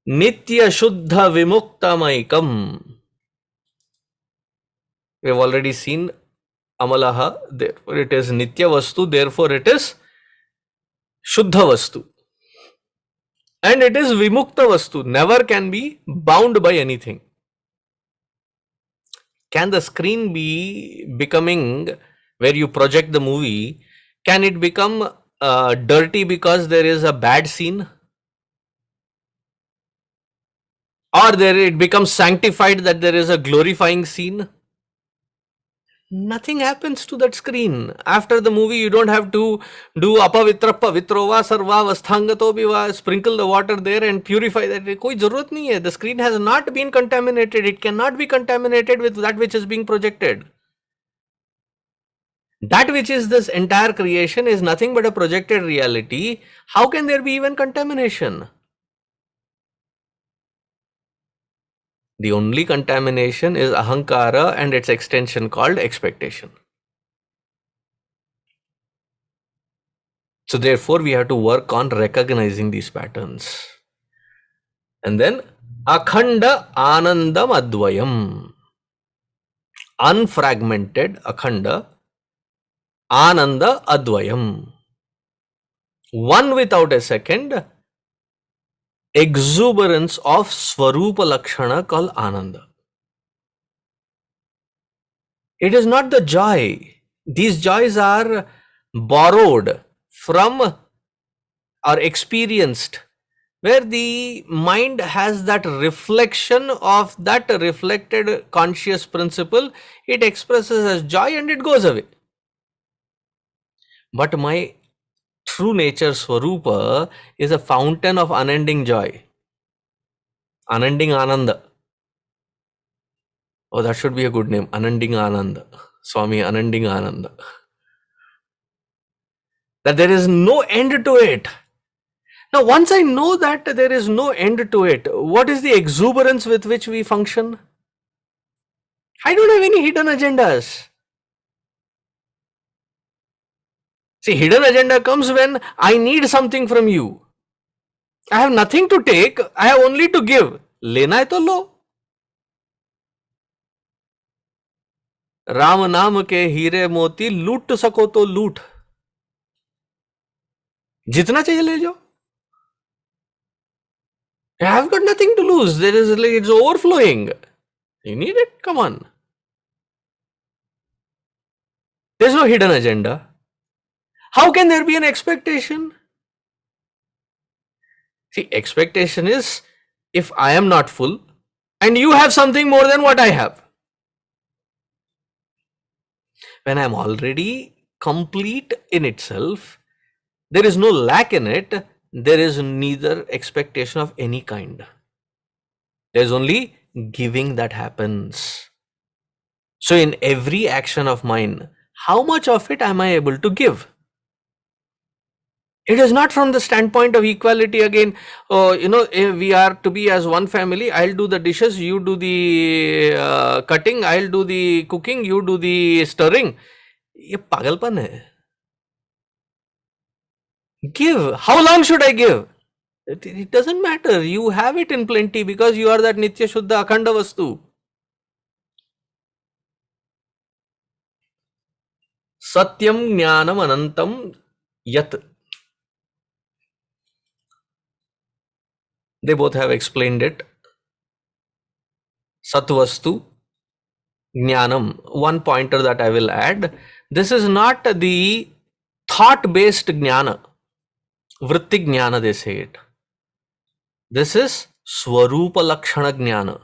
Nitya Shuddha Vimukta-maikam. We have already seen Amalaha, therefore it is Nitya Vastu, therefore it is Shuddha Vastu. And it is Vimukta Vastu, never can be bound by anything. Can the screen be becoming, where you project the movie, can it become dirty because there is a bad scene? Or it becomes sanctified that there is a glorifying scene? Nothing happens to that screen. After the movie, you don't have to do apavitra pavitrova sarva vasthangato biva, sprinkle the water there and purify that. Koi zarurat nahi hai. The screen has not been contaminated. It cannot be contaminated with that which is being projected. That which is this entire creation is nothing but a projected reality. How can there be even contamination? The only contamination is ahankara and its extension called expectation. So therefore we have to work on recognizing these patterns. And then akhanda anandam advayam. Unfragmented akhanda ananda advayam. One without a second. Exuberance of Swarupa Lakshana called Ananda. It is not the joy. These joys are borrowed from or experienced, where the mind has that reflection of that reflected conscious principle. It expresses as joy and it goes away. But my true nature Swarupa is a fountain of unending joy. Unending Ananda. Oh, that should be a good name. Unending Ananda. Swami Unending Ananda. That there is no end to it. Now, once I know that there is no end to it, what is the exuberance with which we function? I don't have any hidden agendas. See, hidden agenda comes when I need something from you. I have nothing to take, I have only to give. लेना है तो लो। राम नाम के हीरे मोती लूट सको तो लूट, जितना चाहिए ले जाओ। I have got nothing to lose. There is like it's overflowing. You need it? Come on. There's no hidden agenda. How can there be an expectation? See, expectation is if I am not full and you have something more than what I have. When I am already complete in itself, there is no lack in it, there is neither expectation of any kind. There is only giving that happens. So in every action of mine, how much of it am I able to give? It is not from the standpoint of equality again. If we are to be as one family, I'll do the dishes, you do the cutting, I'll do the cooking, you do the stirring. ये पागलपन है. Give. How long should I give? It doesn't matter. You have it in plenty because you are that Nitya Shuddha Akhanda Vastu. Satyam jñānamanantaṃ yat. They both have explained it. Satvastu, jnanam. One pointer that I will add. This is not the thought-based jnana. Vritti jnana they say it. This is swarupa lakshana jnana.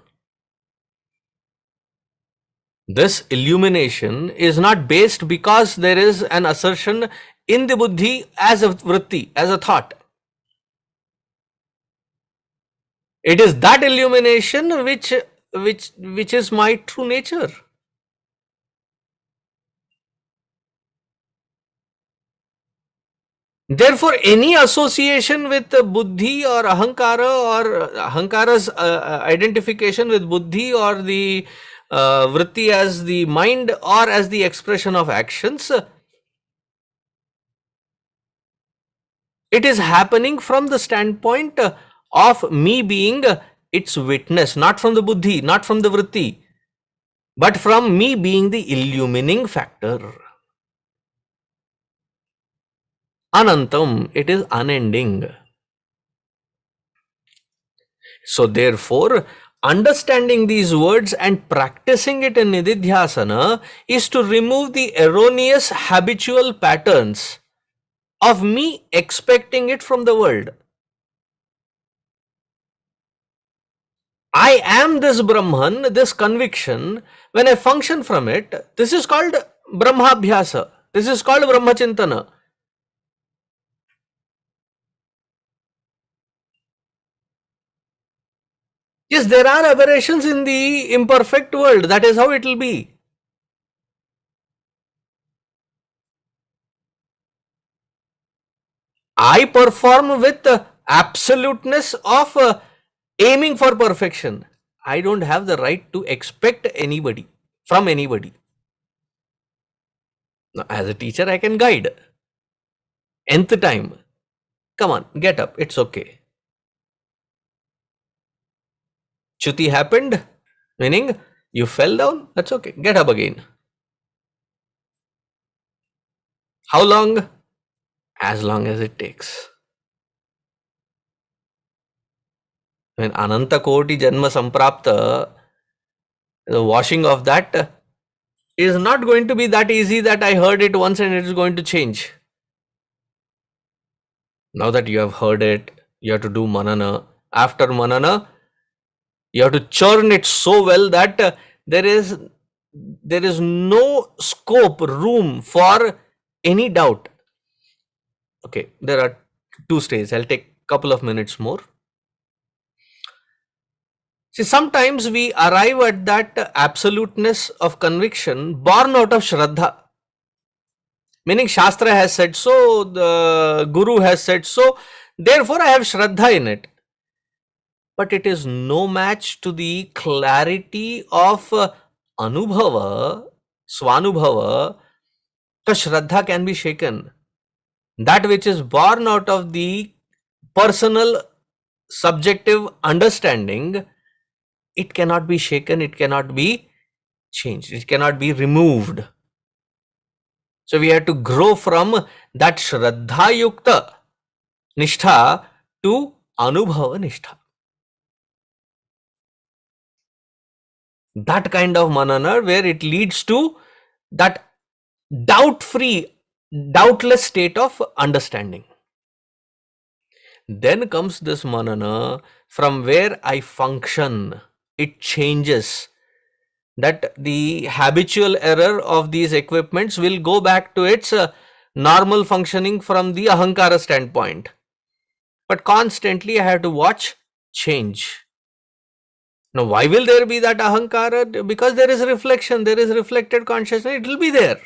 This illumination is not based because there is an assertion in the buddhi as a vritti, as a thought. It is that illumination which is my true nature. Therefore, any association with buddhi or ahankara or ahankara's identification with buddhi or the vritti as the mind or as the expression of actions, it is happening from the standpoint of me being its witness, not from the buddhi, not from the vritti, but from me being the illumining factor. Anantam, it is unending. So therefore, understanding these words and practicing it in nididhyasana is to remove the erroneous habitual patterns of me expecting it from the world. I am this Brahman, this conviction. When I function from it, this is called Brahmabhyasa. This is called Brahmachintana. Yes, there are aberrations in the imperfect world. That is how it will be. I perform with absoluteness of aiming for perfection. I don't have the right to expect anybody from anybody. Now, as a teacher, I can guide. Nth time, come on, get up, it's okay. Chuti happened, meaning you fell down, that's okay, get up again. How long? As long as it takes. When Ananta Koti Janma Samprapta, the washing of that is not going to be that easy that I heard it once and it is going to change. Now that you have heard it, you have to do manana. After manana, you have to churn it so well that there is no scope, room for any doubt. Okay, there are two stages. I'll take a couple of minutes more. See, sometimes we arrive at that absoluteness of conviction born out of Shraddha. Meaning Shastra has said so, the Guru has said so, therefore I have Shraddha in it. But it is no match to the clarity of Anubhava, Swanubhava. The Shraddha can be shaken. That which is born out of the personal subjective understanding it cannot be shaken, it cannot be changed, it cannot be removed. So we have to grow from that Shraddha Yukta Nishtha to Anubhava Nishtha. That kind of manana where it leads to that doubt-free, doubtless state of understanding. Then comes this manana from where I function. It changes. That the habitual error of these equipments will go back to its normal functioning from the ahankara standpoint. But constantly I have to watch change. Now, why will there be that ahankara? Because there is reflection, there is reflected consciousness, it will be there.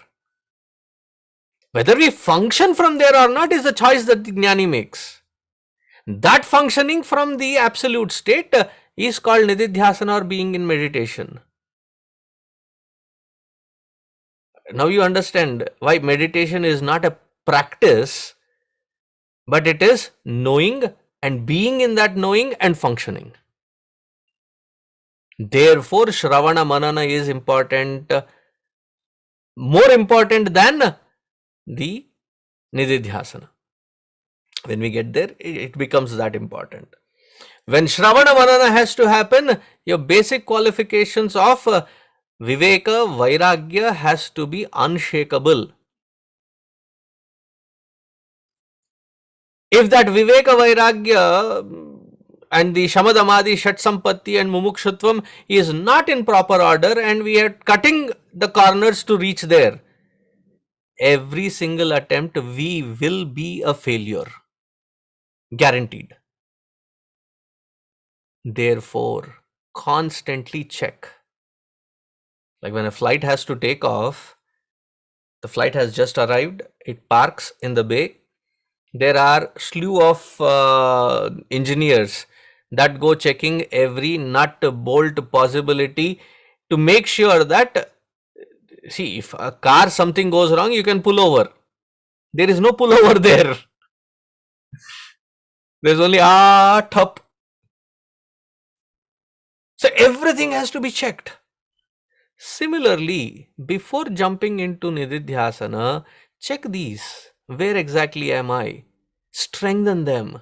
Whether we function from there or not is a choice that the jnani makes. That functioning from the absolute state is called nididhyasana or being in meditation. Now you understand why meditation is not a practice, but it is knowing and being in that knowing and functioning. Therefore, Shravana Manana is important, more important than the Nididhyasana. When we get there, it becomes that important. When Shravana Manana has to happen, your basic qualifications of Viveka, Vairagya has to be unshakable. If that Viveka, Vairagya and the Shamadamadi, Shat Sampatti and Mumukshutvam is not in proper order and we are cutting the corners to reach there, every single attempt we will be a failure. Guaranteed. Therefore, constantly check. Like when a flight has to take off, the flight has just arrived, it parks in the bay. There are slew of engineers that go checking every nut, bolt possibility to make sure that, see, if a car something goes wrong, you can pull over. There is no pull over there. There's only thap. So everything has to be checked. Similarly, before jumping into Nididhyasana, check these. Where exactly am I? Strengthen them.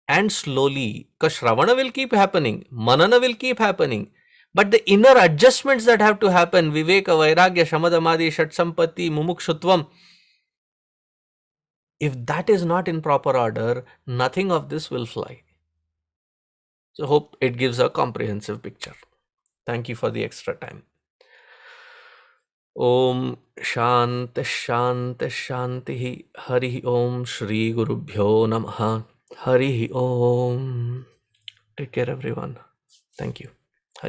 And slowly, because Shravana will keep happening, Manana will keep happening. But the inner adjustments that have to happen, Viveka, Vairagya, Shamadamadi, Shat Sampatti, Mumukshutvam, if that is not in proper order, nothing of this will fly. So hope it gives a comprehensive picture. Thank you for the extra time. Om Shanti Shanti Shanti Hari Om Shri Gurubhyo Namaha Hari Om. Take care everyone. Thank you.